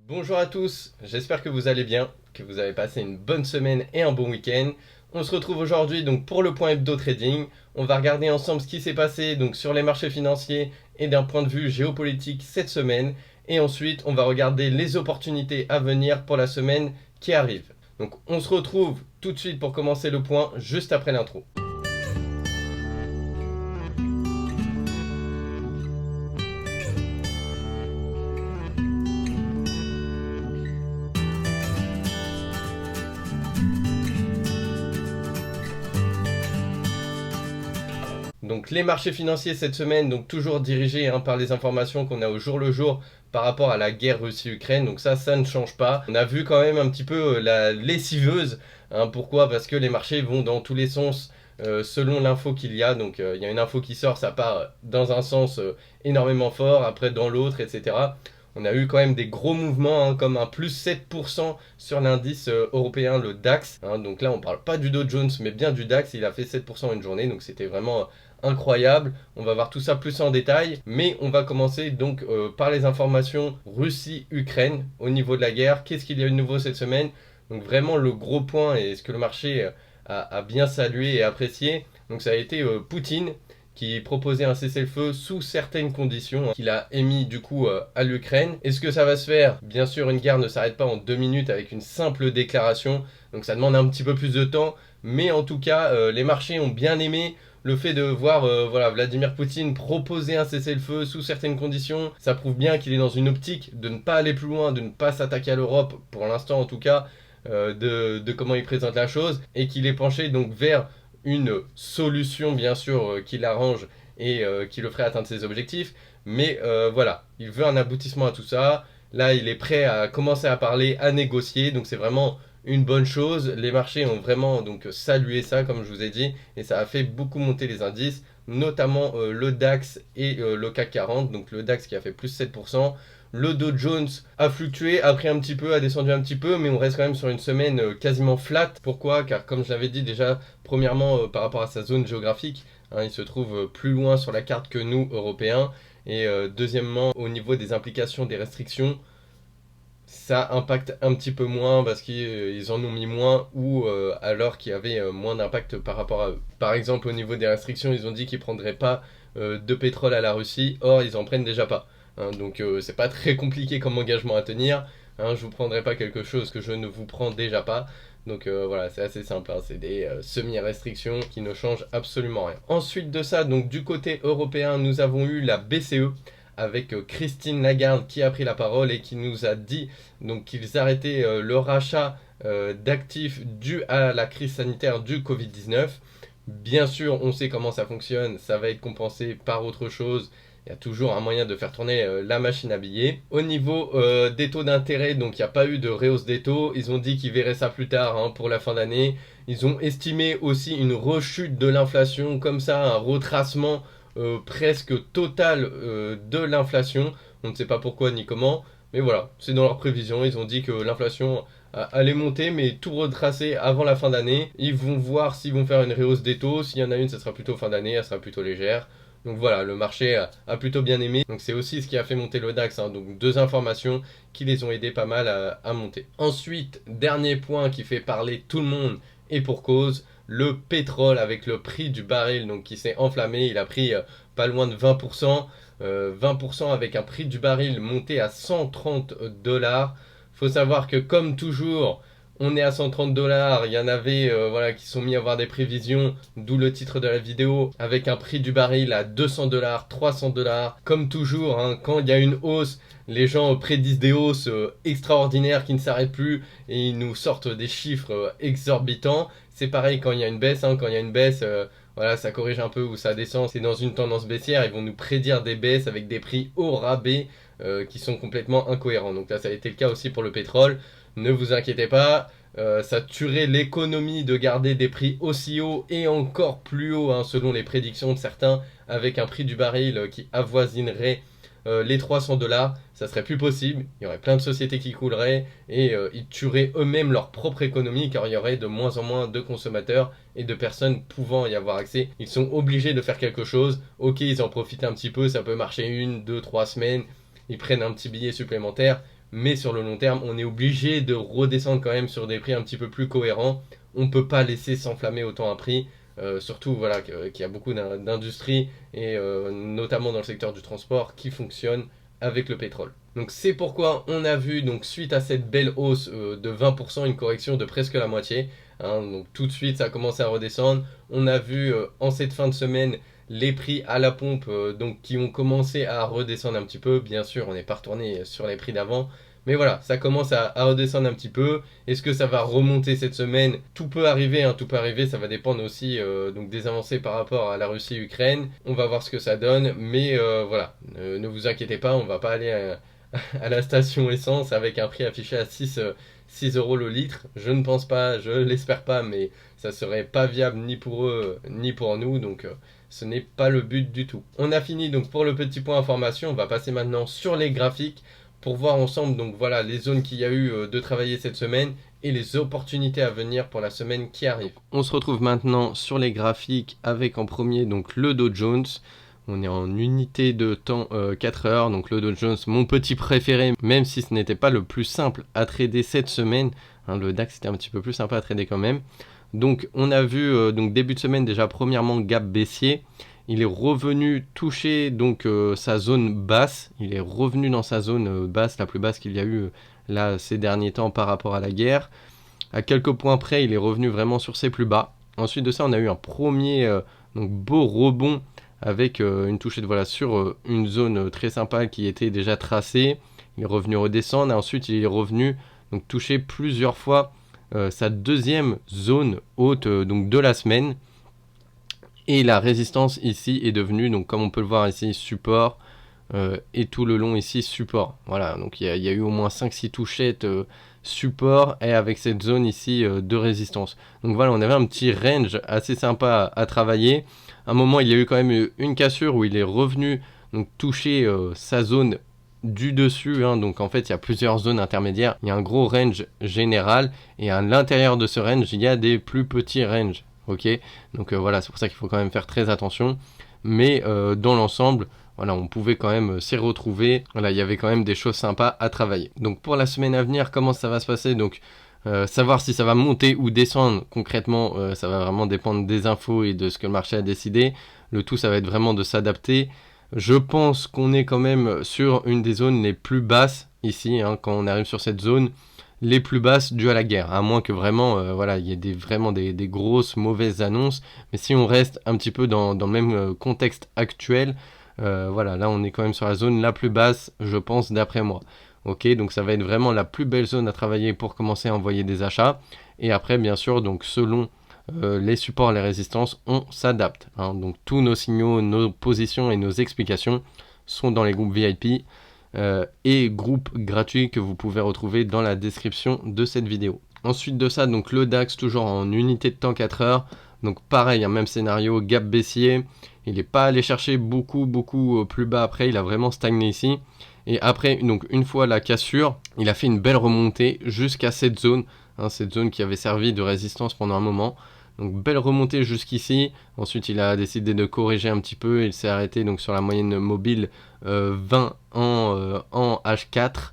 Bonjour à tous, j'espère que vous allez bien, que vous avez passé une bonne semaine et un bon week-end. On se retrouve aujourd'hui donc pour le point hebdo trading. On va regarder ensemble ce qui s'est passé donc sur les marchés financiers et d'un point de vue géopolitique cette semaine. Et ensuite, on va regarder les opportunités à venir pour la semaine qui arrive. Donc on se retrouve tout de suite pour commencer le point juste après l'intro. Donc les marchés financiers cette semaine, donc toujours dirigés par les informations qu'on a au jour le jour par rapport à la guerre Russie-Ukraine. Donc ça ne change pas. On a vu quand même un petit peu la lessiveuse. Pourquoi? Parce que les marchés vont dans tous les sens selon l'info qu'il y a. Donc il y a une info qui sort, ça part dans un sens énormément fort, après dans l'autre, etc. On a eu quand même des gros mouvements, comme un plus 7% sur l'indice européen, le DAX. Donc là, on parle pas du Dow Jones, mais bien du DAX. Il a fait 7% une journée, donc c'était vraiment incroyable. On va voir tout ça plus en détail, mais on va commencer donc par les informations Russie-Ukraine au niveau de la guerre. Qu'est-ce qu'il y a eu de nouveau cette semaine? Donc vraiment le gros point et ce que le marché a bien salué et apprécié. Donc ça a été Poutine qui proposait un cessez-le-feu sous certaines conditions qu'il a émis du coup à l'Ukraine. Est-ce que ça va se faire? Bien sûr, une guerre ne s'arrête pas en 2 minutes avec une simple déclaration, donc ça demande un petit peu plus de temps, mais en tout cas, les marchés ont bien aimé le fait de voir Vladimir Poutine proposer un cessez-le-feu sous certaines conditions. Ça prouve bien qu'il est dans une optique de ne pas aller plus loin, de ne pas s'attaquer à l'Europe, pour l'instant en tout cas, de comment il présente la chose, et qu'il est penché donc vers une solution bien sûr qui l'arrange et qui le ferait atteindre ses objectifs. Mais voilà, il veut un aboutissement à tout ça. Là, il est prêt à commencer à parler, à négocier. Donc c'est vraiment une bonne chose. Les marchés ont vraiment donc salué ça, comme je vous ai dit, et ça a fait beaucoup monter les indices, notamment le DAX et le CAC 40. Donc le DAX qui a fait plus 7%. Le Dow Jones a fluctué, a pris un petit peu, a descendu un petit peu, mais on reste quand même sur une semaine quasiment flat. Pourquoi? Car comme je l'avais dit déjà, premièrement par rapport à sa zone géographique, il se trouve plus loin sur la carte que nous, Européens. Et deuxièmement, au niveau des implications des restrictions, ça impacte un petit peu moins parce qu'ils en ont mis moins ou alors qu'il y avait moins d'impact par rapport à eux. Par exemple, au niveau des restrictions, ils ont dit qu'ils ne prendraient pas de pétrole à la Russie, or ils en prennent déjà pas. Donc c'est pas très compliqué comme engagement à tenir. Je vous prendrai pas quelque chose que je ne vous prends déjà pas. Donc voilà, c'est assez simple, c'est des semi-restrictions qui ne changent absolument rien. Ensuite de ça, donc du côté européen, nous avons eu la BCE avec Christine Lagarde qui a pris la parole et qui nous a dit donc qu'ils arrêtaient le rachat d'actifs dû à la crise sanitaire du Covid-19. Bien sûr, on sait comment ça fonctionne, ça va être compensé par autre chose. Il y a toujours un moyen de faire tourner la machine à billets. Au niveau des taux d'intérêt, donc il n'y a pas eu de rehausse des taux. Ils ont dit qu'ils verraient ça plus tard pour la fin d'année. Ils ont estimé aussi une rechute de l'inflation, comme ça, un retracement presque total de l'inflation. On ne sait pas pourquoi ni comment, mais voilà, c'est dans leurs prévisions. Ils ont dit que l'inflation allait monter, mais tout retracer avant la fin d'année. Ils vont voir s'ils vont faire une rehausse des taux. S'il y en a une, ça sera plutôt fin d'année, elle sera plutôt légère. Donc voilà, le marché a plutôt bien aimé. Donc c'est aussi ce qui a fait monter le DAX. Donc deux informations qui les ont aidés pas mal à monter. Ensuite, dernier point qui fait parler tout le monde et pour cause, le pétrole avec le prix du baril donc qui s'est enflammé. Il a pris pas loin de 20%. 20% avec un prix du baril monté à 130 dollars. Faut savoir que comme toujours, on est à 130 dollars. Il y en avait qui sont mis à avoir des prévisions, d'où le titre de la vidéo, avec un prix du baril à 200 dollars, 300 dollars. Comme toujours, quand il y a une hausse, les gens prédisent des hausses extraordinaires qui ne s'arrêtent plus et ils nous sortent des chiffres exorbitants. C'est pareil quand il y a une baisse. Quand il y a une baisse, ça corrige un peu ou ça descend. C'est dans une tendance baissière. Ils vont nous prédire des baisses avec des prix au rabais qui sont complètement incohérents. Donc là, ça a été le cas aussi pour le pétrole. Ne vous inquiétez pas, ça tuerait l'économie de garder des prix aussi hauts et encore plus hauts selon les prédictions de certains, avec un prix du baril qui avoisinerait les 300 dollars. Ça serait plus possible, il y aurait plein de sociétés qui couleraient et ils tueraient eux-mêmes leur propre économie car il y aurait de moins en moins de consommateurs et de personnes pouvant y avoir accès. Ils sont obligés de faire quelque chose. Ok, ils en profitent un petit peu, ça peut marcher 1, 2, 3 semaines, ils prennent un petit billet supplémentaire, mais sur le long terme, on est obligé de redescendre quand même sur des prix un petit peu plus cohérents. On ne peut pas laisser s'enflammer autant un prix. Surtout voilà, qu'il y a beaucoup d'industries, et notamment dans le secteur du transport, qui fonctionnent avec le pétrole. Donc c'est pourquoi on a vu, donc suite à cette belle hausse de 20%, une correction de presque la moitié. Hein, donc tout de suite ça a commencé à redescendre. On a vu en cette fin de semaine les prix à la pompe donc qui ont commencé à redescendre un petit peu. Bien sûr, on n'est pas retourné sur les prix d'avant, mais voilà, ça commence à redescendre un petit peu. Est-ce que ça va remonter cette semaine? Tout peut arriver, hein, tout peut arriver. Ça va dépendre aussi donc des avancées par rapport à la Russie-Ukraine. On va voir ce que ça donne, mais voilà, ne vous inquiétez pas, on va pas aller à la station essence avec un prix affiché à 6 euros le litre. Je ne pense pas, je l'espère pas, mais ça serait pas viable ni pour eux ni pour nous, donc ce n'est pas le but du tout. On a fini donc pour le petit point information. On va passer maintenant sur les graphiques pour voir ensemble donc voilà les zones qu'il y a eu de travailler cette semaine et les opportunités à venir pour la semaine qui arrive. On se retrouve maintenant sur les graphiques avec en premier donc le Dow Jones. On est en unité de temps 4 heures, donc le Dow Jones, mon petit préféré, même si ce n'était pas le plus simple à trader cette semaine. Hein, le DAX était un petit peu plus sympa à trader quand même. Donc on a vu donc début de semaine déjà premièrement gap baissier. Il est revenu toucher donc sa zone basse. Il est revenu dans sa zone basse, la plus basse qu'il y a eu là ces derniers temps par rapport à la guerre. À quelques points près, il est revenu vraiment sur ses plus bas. Ensuite de ça, on a eu un premier donc beau rebond avec une touchée de voilà sur une zone très sympa qui était déjà tracée. Il est revenu redescendre et ensuite il est revenu donc toucher plusieurs fois sa deuxième zone haute donc de la semaine. Et la résistance ici est devenue, donc comme on peut le voir ici, support et tout le long ici support. Voilà, donc il y a eu au moins 5-6 touchettes support et avec cette zone ici de résistance. Donc voilà, on avait un petit range assez sympa à travailler. À un moment, il y a eu quand même une cassure où il est revenu donc toucher sa zone du dessus. Hein. Donc en fait, il y a plusieurs zones intermédiaires. Il y a un gros range général et à l'intérieur de ce range, il y a des plus petits ranges. Ok, donc voilà, c'est pour ça qu'il faut quand même faire très attention. Mais dans l'ensemble, voilà, on pouvait quand même s'y retrouver. Voilà, il y avait quand même des choses sympas à travailler. Donc pour la semaine à venir, comment ça va se passer? Donc savoir si ça va monter ou descendre concrètement, ça va vraiment dépendre des infos et de ce que le marché a décidé. Le tout, ça va être vraiment de s'adapter. Je pense qu'on est quand même sur une des zones les plus basses ici, hein, quand on arrive sur cette zone, les plus basses dues à la guerre, à moins que vraiment, voilà, il y ait vraiment des grosses mauvaises annonces. Mais si on reste un petit peu dans le même contexte actuel, voilà, là on est quand même sur la zone la plus basse, je pense, d'après moi. Ok, donc ça va être vraiment la plus belle zone à travailler pour commencer à envoyer des achats. Et après, bien sûr, donc selon les supports, les résistances, on s'adapte. Hein. Donc tous nos signaux, nos positions et nos explications sont dans les groupes VIP et groupes gratuits que vous pouvez retrouver dans la description de cette vidéo. Ensuite de ça, donc le DAX toujours en unité de temps 4 heures. Donc pareil, un même scénario, gap baissier. Il n'est pas allé chercher beaucoup plus bas après, il a vraiment stagné ici. Et après, donc une fois la cassure, il a fait une belle remontée jusqu'à cette zone, hein, cette zone qui avait servi de résistance pendant un moment. Donc belle remontée jusqu'ici. Ensuite, il a décidé de corriger un petit peu. Il s'est arrêté donc sur la moyenne mobile 20 en H4.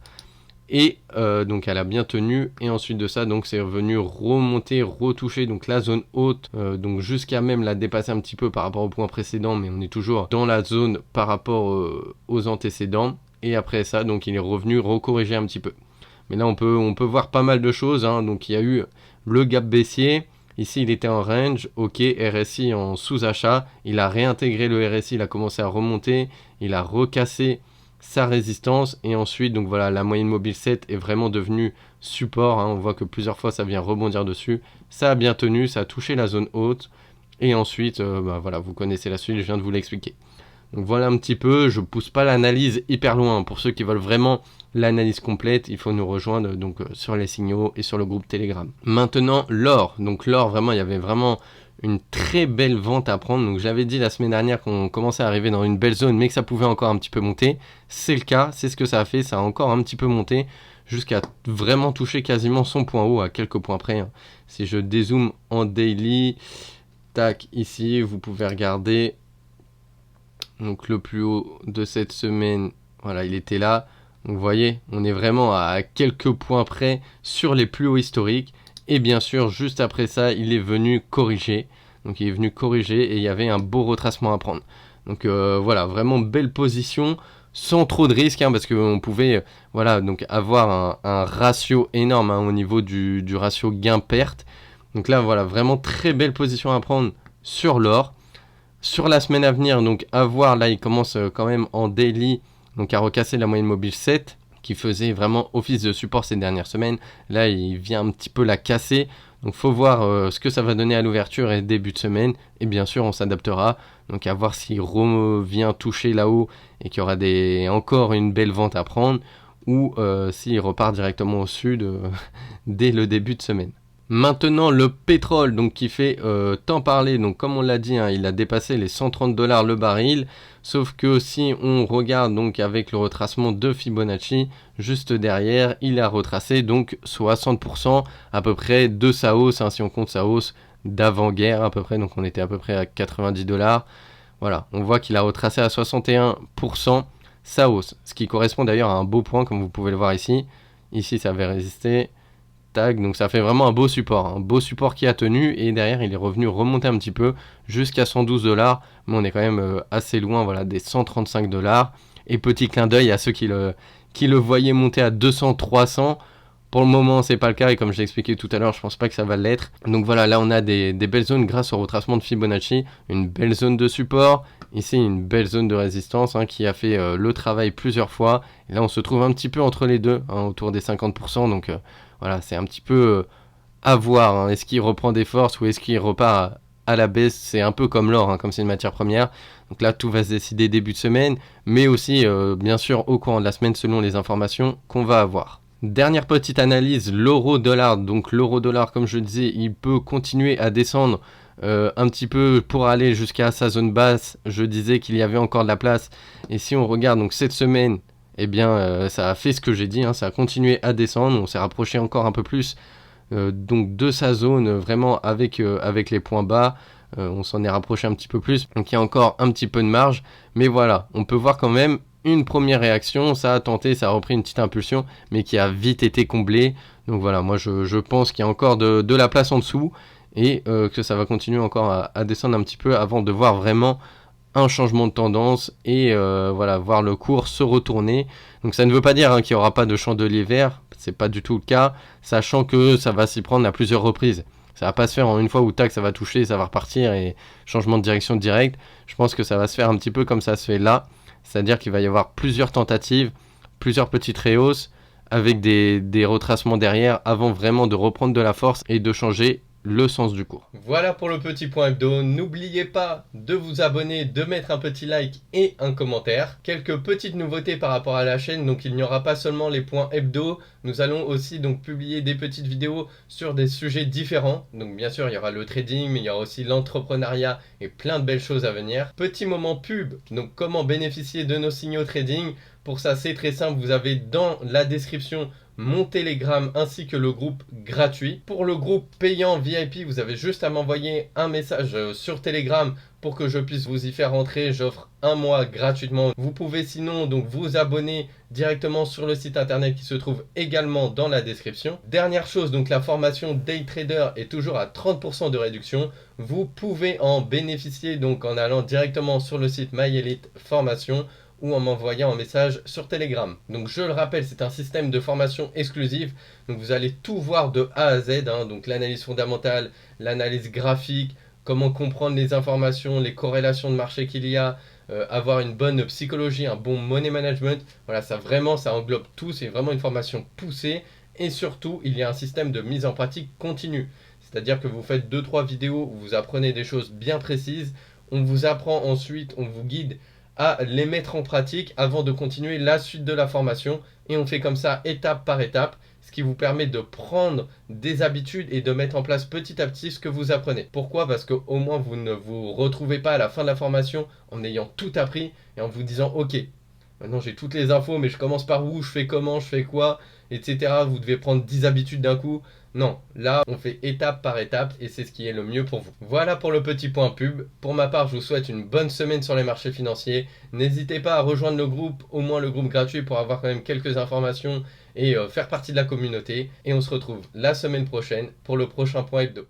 Et donc elle a bien tenu. Et ensuite de ça, donc c'est revenu remonter, retoucher donc la zone haute, donc jusqu'à même la dépasser un petit peu par rapport au point précédent, mais on est toujours dans la zone par rapport aux antécédents. Et après ça, donc il est revenu recorriger un petit peu. Mais là, on peut voir pas mal de choses. Hein. Donc il y a eu le gap baissier. Ici, il était en range. Ok, RSI en sous-achat. Il a réintégré le RSI. Il a commencé à remonter. Il a recassé sa résistance. Et ensuite, donc voilà, la moyenne mobile 7 est vraiment devenue support. Hein. On voit que plusieurs fois, ça vient rebondir dessus. Ça a bien tenu. Ça a touché la zone haute. Et ensuite, voilà, vous connaissez la suite. Je viens de vous l'expliquer. Donc voilà un petit peu, je pousse pas l'analyse hyper loin. Pour ceux qui veulent vraiment l'analyse complète, il faut nous rejoindre donc sur les signaux et sur le groupe Telegram. Maintenant l'or. Donc l'or, vraiment, il y avait vraiment une très belle vente à prendre. Donc j'avais dit la semaine dernière qu'on commençait à arriver dans une belle zone, mais que ça pouvait encore un petit peu monter. C'est le cas, c'est ce que ça a fait. Ça a encore un petit peu monté jusqu'à vraiment toucher quasiment son point haut à quelques points près. Hein. Si je dézoome en daily, tac, ici, vous pouvez regarder. Donc le plus haut de cette semaine, voilà, il était là. Donc vous voyez, on est vraiment à quelques points près sur les plus hauts historiques. Et bien sûr, juste après ça, il est venu corriger. Donc il est venu corriger et il y avait un beau retracement à prendre. Donc voilà, vraiment belle position, sans trop de risques, parce qu'on pouvait voilà, donc avoir un ratio énorme au niveau du ratio gain-perte. Donc là, voilà, vraiment très belle position à prendre sur l'or. Sur la semaine à venir, donc à voir, là il commence quand même en daily, donc à recasser la moyenne mobile 7, qui faisait vraiment office de support ces dernières semaines. Là il vient un petit peu la casser, donc faut voir ce que ça va donner à l'ouverture et début de semaine, et bien sûr on s'adaptera, donc à voir s'il revient toucher là-haut et qu'il y aura encore une belle vente à prendre, ou s'il repart directement au sud dès le début de semaine. Maintenant le pétrole, donc qui fait tant parler, donc comme on l'a dit, il a dépassé les 130 $ le baril, sauf que si on regarde donc avec le retracement de Fibonacci, juste derrière, il a retracé donc 60% à peu près de sa hausse, si on compte sa hausse d'avant-guerre à peu près, donc on était à peu près à 90 $. Voilà, on voit qu'il a retracé à 61% sa hausse, ce qui correspond d'ailleurs à un beau point comme vous pouvez le voir ici. Ici ça avait résisté. Tag, donc ça fait vraiment un beau support qui a tenu, et derrière il est revenu remonter un petit peu jusqu'à 112 $, mais on est quand même assez loin, voilà, des 135 $. Et petit clin d'œil à ceux qui le voyaient monter à 200, 300. Pour le moment c'est pas le cas, et comme j'ai expliqué tout à l'heure, je pense pas que ça va l'être. Donc voilà, là on a des belles zones grâce au retracement de Fibonacci, une belle zone de support, ici une belle zone de résistance qui a fait le travail plusieurs fois, et là on se trouve un petit peu entre les deux, autour des 50%, donc voilà, c'est un petit peu à voir. Est-ce qu'il reprend des forces ou est-ce qu'il repart à la baisse? C'est un peu comme l'or, comme c'est une matière première. Donc là, tout va se décider début de semaine, mais aussi, bien sûr, au courant de la semaine, selon les informations qu'on va avoir. Dernière petite analyse, l'euro-dollar. Donc l'euro-dollar, comme je disais, il peut continuer à descendre un petit peu pour aller jusqu'à sa zone basse. Je disais qu'il y avait encore de la place. Et si on regarde donc cette semaine, eh bien, ça a fait ce que j'ai dit, ça a continué à descendre, on s'est rapproché encore un peu plus donc de sa zone, vraiment avec les points bas, on s'en est rapproché un petit peu plus, donc il y a encore un petit peu de marge, mais voilà, on peut voir quand même une première réaction, ça a tenté, ça a repris une petite impulsion, mais qui a vite été comblée. Donc voilà, moi je pense qu'il y a encore de la place en dessous, et que ça va continuer encore à descendre un petit peu avant de voir vraiment un changement de tendance, et voilà, voir le cours se retourner. Donc ça ne veut pas dire qu'il n'y aura pas de chandelier vert, c'est pas du tout le cas, sachant que ça va s'y prendre à plusieurs reprises. Ça va pas se faire en une fois où tac ça va toucher, ça va repartir et changement de direction direct. Je pense que ça va se faire un petit peu comme ça se fait là, c'est-à-dire qu'il va y avoir plusieurs tentatives, plusieurs petites rehausses avec des retracements derrière avant vraiment de reprendre de la force et de changer le sens du cours. Voilà pour le petit point hebdo. N'oubliez pas de vous abonner, de mettre un petit like et un commentaire. Quelques petites nouveautés par rapport à la chaîne. Donc il n'y aura pas seulement les points hebdo. Nous allons aussi donc publier des petites vidéos sur des sujets différents. Donc bien sûr il y aura le trading, mais il y aura aussi l'entrepreneuriat et plein de belles choses à venir. Petit moment pub. Donc comment bénéficier de nos signaux trading. Pour ça c'est très simple. Vous avez dans la description mon Telegram ainsi que le groupe gratuit. Pour le groupe payant VIP, vous avez juste à m'envoyer un message sur Telegram pour que je puisse vous y faire entrer. J'offre un mois gratuitement. Vous pouvez sinon donc vous abonner directement sur le site internet qui se trouve également dans la description. Dernière chose, donc la formation Day Trader est toujours à 30% de réduction. Vous pouvez en bénéficier donc en allant directement sur le site MyElite Formation ou en m'envoyant un message sur Telegram. Donc je le rappelle, c'est un système de formation exclusive. Donc vous allez tout voir de A à Z, donc l'analyse fondamentale, l'analyse graphique, comment comprendre les informations, les corrélations de marché qu'il y a, avoir une bonne psychologie, un bon money management. Voilà, ça vraiment, ça englobe tout. C'est vraiment une formation poussée. Et surtout, il y a un système de mise en pratique continue. C'est-à-dire que vous faites 2-3 vidéos où vous apprenez des choses bien précises. On vous apprend ensuite, on vous guide à les mettre en pratique avant de continuer la suite de la formation, et on fait comme ça étape par étape, ce qui vous permet de prendre des habitudes et de mettre en place petit à petit ce que vous apprenez. Pourquoi? Parce qu'au moins vous ne vous retrouvez pas à la fin de la formation en ayant tout appris et en vous disant ok, Maintenant j'ai toutes les infos, mais je commence par où, je fais comment, je fais quoi, etc. Vous devez prendre 10 habitudes d'un coup. Non, là on fait étape par étape et c'est ce qui est le mieux pour vous. Voilà pour le petit point pub. Pour ma part, je vous souhaite une bonne semaine sur les marchés financiers. N'hésitez pas à rejoindre le groupe, au moins le groupe gratuit pour avoir quand même quelques informations et faire partie de la communauté. Et on se retrouve la semaine prochaine pour le prochain point hebdo.